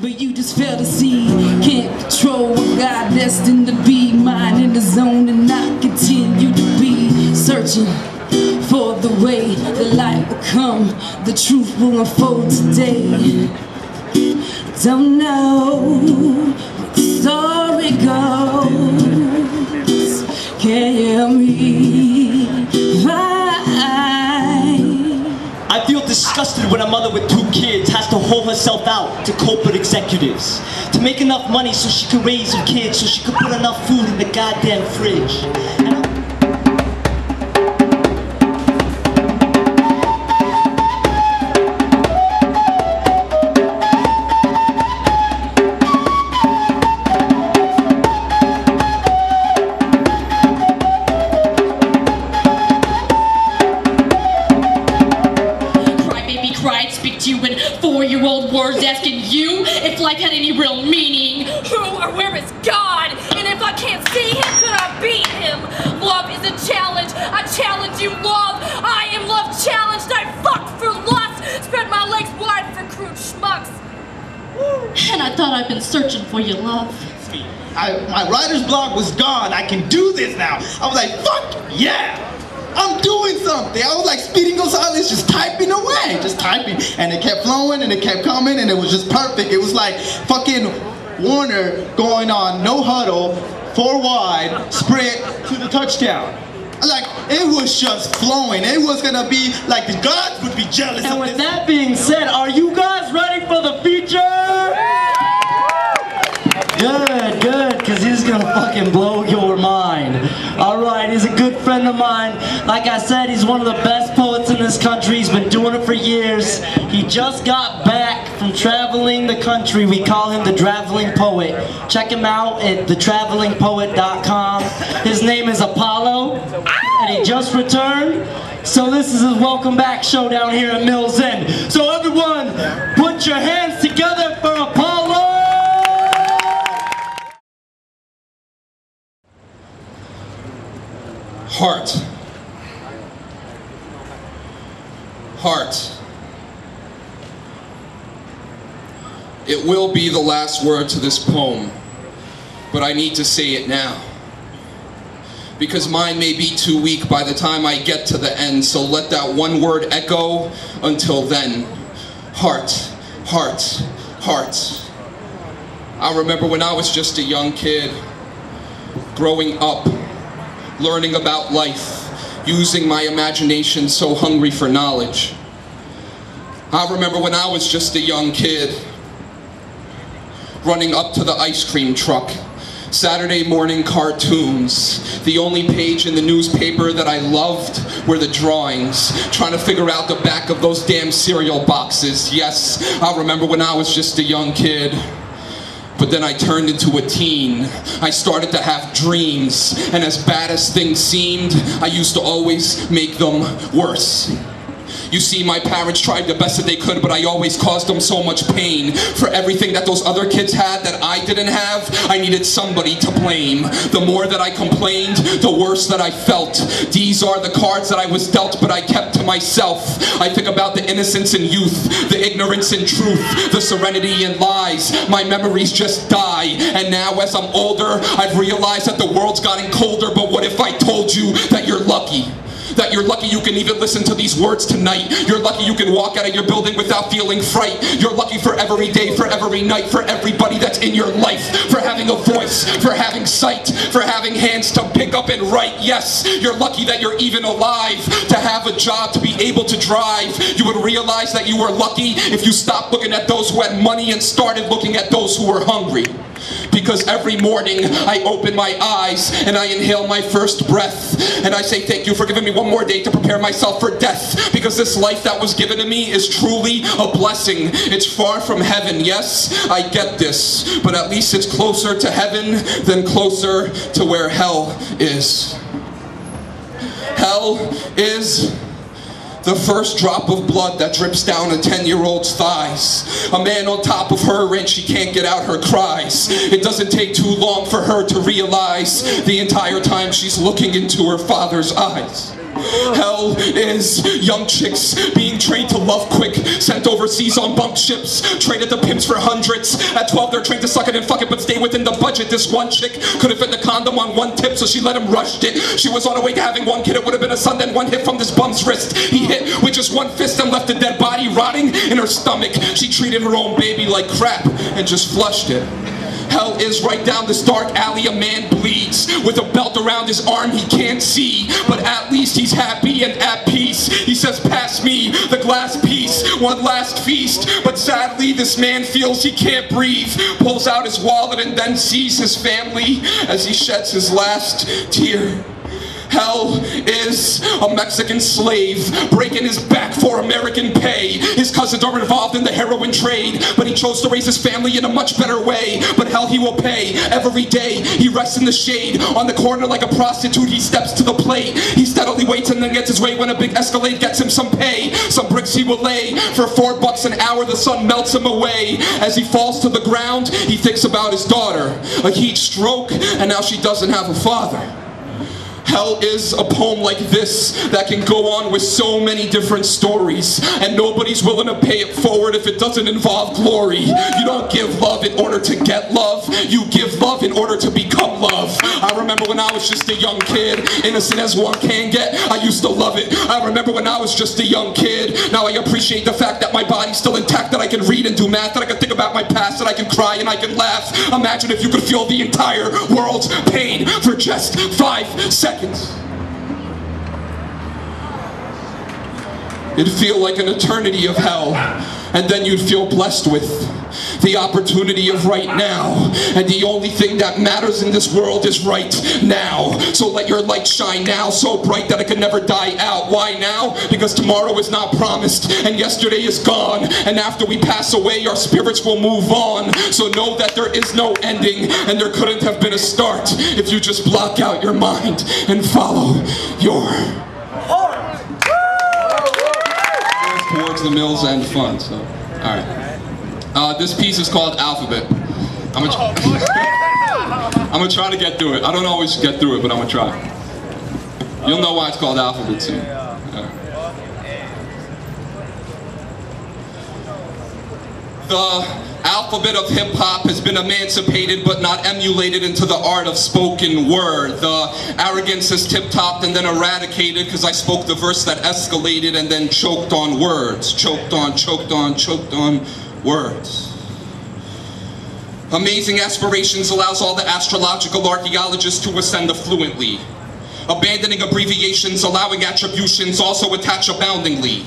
but you just fail to see. Can't control what God destined to be. Mind in the zone and not continue to be searching for the way the light will come. The truth will unfold today. Don't know what the story goes. Can you hear me? I feel disgusted when a mother with 2 kids has to hold herself out to corporate executives to make enough money so she can raise her kids, so she can put enough food in the goddamn fridge. Speak to you in 4-year-old words, asking you if life had any real meaning. Who or where is God? And if I can't see him, could I beat him? Love is a challenge. I challenge you, love. I am love challenged. I fuck for lust. Spread my legs wide for crude schmucks. And I thought I'd been searching for your love. My writer's block was gone. I can do this now. I was like, fuck yeah! I'm doing something. I was like Speedy Gonzalez, just typing away, just typing. And it kept flowing and it kept coming and it was just perfect. It was like fucking Warner going on no huddle, 4 wide, sprint to the touchdown. Like, it was just flowing. It was gonna be like the gods would be jealous and of with this. that being said, are you guys ready for the feature? Good, because he's gonna fucking blow your mind. Alright, he's a good friend of mine. Like I said, he's one of the best poets in this country. He's been doing it for years. He just got back from traveling the country. We call him the Traveling Poet. Check him out at thetravelingpoet.com. His name is Apollo, and he just returned. So this is his welcome back show down here at Mills End. So everyone, put your hands together for Apollo! Heart. Heart. It will be the last word to this poem, but I need to say it now. Because mine may be too weak by the time I get to the end, so let that one word echo until then. Heart, heart, heart. I remember when I was just a young kid, growing up, learning about life, using my imagination so hungry for knowledge. I remember when I was just a young kid, running up to the ice cream truck, Saturday morning cartoons. The only page in the newspaper that I loved were the drawings, trying to figure out the back of those damn cereal boxes. Yes, I remember when I was just a young kid. But then I turned into a teen. I started to have dreams, and as bad as things seemed, I used to always make them worse. You see, my parents tried the best that they could, but I always caused them so much pain. For everything that those other kids had that I didn't have, I needed somebody to blame. The more that I complained, the worse that I felt. These are the cards that I was dealt, but I kept to myself. I think about the innocence in youth, the ignorance in truth, the serenity in lies. My memories just die, and now as I'm older, I've realized that the world's gotten colder, but what if I told you that you're lucky? That you're lucky you can even listen to these words tonight. You're lucky you can walk out of your building without feeling fright. You're lucky for every day, for every night, for everybody that's in your life, for having a voice, for having sight, for having hands to pick up and write. Yes, you're lucky that you're even alive, to have a job, to be able to drive. You would realize that you were lucky if you stopped looking at those who had money and started looking at those who were hungry. Because every morning I open my eyes and I inhale my first breath and I say thank you for giving me one more day to prepare myself for death, because this life that was given to me is truly a blessing. It's far from heaven, yes, I get this, but at least it's closer to heaven than closer to where hell is. Hell is the first drop of blood that drips down a 10-year-old's thighs. A man on top of her and she can't get out her cries. It doesn't take too long for her to realize the entire time she's looking into her father's eyes. Hell is young chicks being trained to love quick, sent overseas on bump ships, traded to pimps for hundreds. At 12 they're trained to suck it and fuck it, but stay within the budget. This one chick couldn't fit the condom on one tip, so she let him rushed it. She was on her way to having one kid, it would have been a son, then one hit from this bum's wrist. He hit with just one fist and left a dead body rotting in her stomach. She treated her own baby like crap and just flushed it. Hell is right down this dark alley, a man bleeds. With a belt around his arm he can't see, but at least he's happy and at peace. He says, pass me the glass piece, one last feast. But sadly this man feels he can't breathe, pulls out his wallet and then sees his family as he sheds his last tear. Hell is a Mexican slave breaking his back for American pay. His cousins are involved in the heroin trade, but he chose to raise his family in a much better way. But hell, he will pay every day. He rests in the shade on the corner like a prostitute. He steps to the plate. He steadily waits and then gets his way when a big Escalade gets him some pay. Some bricks he will lay for $4 an hour. The sun melts him away. As he falls to the ground, he thinks about his daughter. A heat stroke, and now she doesn't have a father. Hell is a poem like this that can go on with so many different stories, and nobody's willing to pay it forward if it doesn't involve glory. You don't give love in order to get love, you give love in order to become love. I remember when I was just a young kid, innocent as one can get, I used to love it. I remember when I was just a young kid, now I appreciate the fact that my body's still intact, that I can read and do math, that I can think about my past, that I can cry and I can laugh. Imagine if you could feel the entire world's pain for just 5 seconds. It'd feel like an eternity of hell, and then you'd feel blessed with the opportunity of right now. And the only thing that matters in this world is right now. So let your light shine now, so bright that it can never die out. Why now? Because tomorrow is not promised, and yesterday is gone. And after we pass away, our spirits will move on. So know that there is no ending, and there couldn't have been a start if you just block out your mind and follow your heart. Towards the Mills End Fund. So, all right. This piece is called Alphabet. I'm gonna try to get through it. I don't always get through it, but I'm gonna try. You'll know why it's called Alphabet soon. The alphabet of hip-hop has been emancipated but not emulated into the art of spoken word. The arrogance is tip-topped and then eradicated because I spoke the verse that escalated and then choked on words. Choked on words. Amazing aspirations allows all the astrological archaeologists to ascend affluently. Abandoning abbreviations, allowing attributions, also attach aboundingly.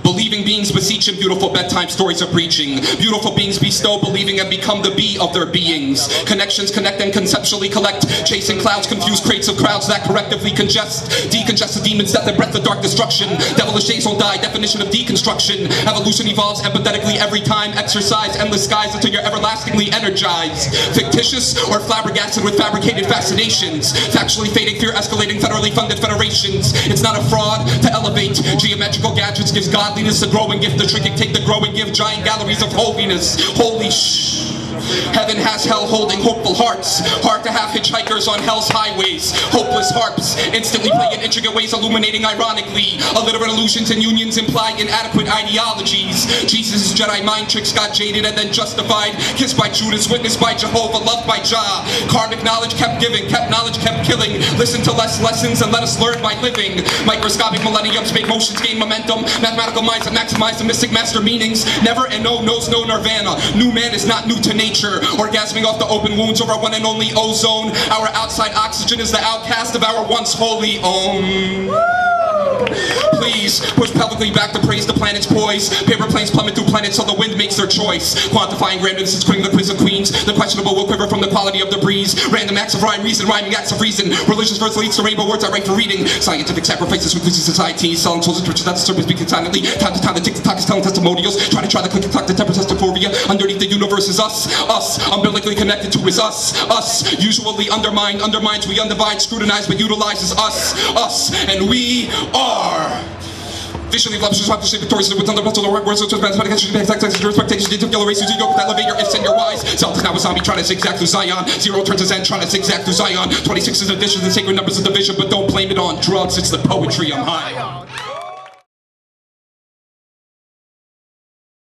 Believing beings beseech in beautiful bedtime stories of preaching. Beautiful beings bestow believing and become the be of their beings. Connections connect and conceptually collect. Chasing clouds, confuse crates of crowds that correctively congest. Decongest the demons that their breath of dark destruction. Devilish days will die, definition of deconstruction. Evolution evolves empathetically every time. Exercise endless skies until you're everlastingly energized. Fictitious or flabbergasted with fabricated fascinations. Factually fading, fear escalating, federally funded federations. It's not a fraud to elevate. Geometrical gadgets gives God a growing gift, the trinket take the growing gift, giant galleries of holiness. Holy shh. Heaven has hell holding hopeful hearts. Hard to have hitchhikers on hell's highways. Hopeless harps, instantly play in intricate ways, illuminating ironically. Illiterate illusions and unions imply inadequate ideologies. Jesus' Jedi mind tricks got jaded and then justified. Kissed by Judas, witnessed by Jehovah, loved by Jah. Karmic knowledge kept giving, kept knowledge kept killing. Listen to less lessons and let us learn by living. Microscopic millenniums make motions gain momentum. Mathematical minds that maximize the mystic master meanings. Never and no knows no nirvana. New man is not new to nature. Orgasming off the open wounds of our one and only ozone. Our outside oxygen is the outcast of our once holy own. Please push publicly back to praise the planet's poise. Paper planes plummet through planets so the wind makes their choice. Quantifying randomness is quitting the quiz of queens. The questionable will quiver from the quality of the breeze. Random acts of rhyme, reason, rhyming acts of reason. Religious verse leads to rainbow words I write for reading. Scientific sacrifices with society. Selling souls and riches that disturb us speaking silently. Time to time the tick-tock is telling testimonials. Trying the click and clock, the temper test euphoria. Underneath the universe is us. Us. Umbilically connected to is us. Us. Usually undermined. Undermines we undivide. Scrutinized but utilizes us. Us. And we are Visually love, just the victorious with on the rest of the words, so bad, expectations, detail, yellow races, you go, elevate your ifs and your whys. Self is now a zombie trying to zigzag through Zion. Zero turns to Zen trying to zigzag through Zion. 26 is additions and sacred numbers of division, but don't blame it on drugs, it's the poetry I'm high on.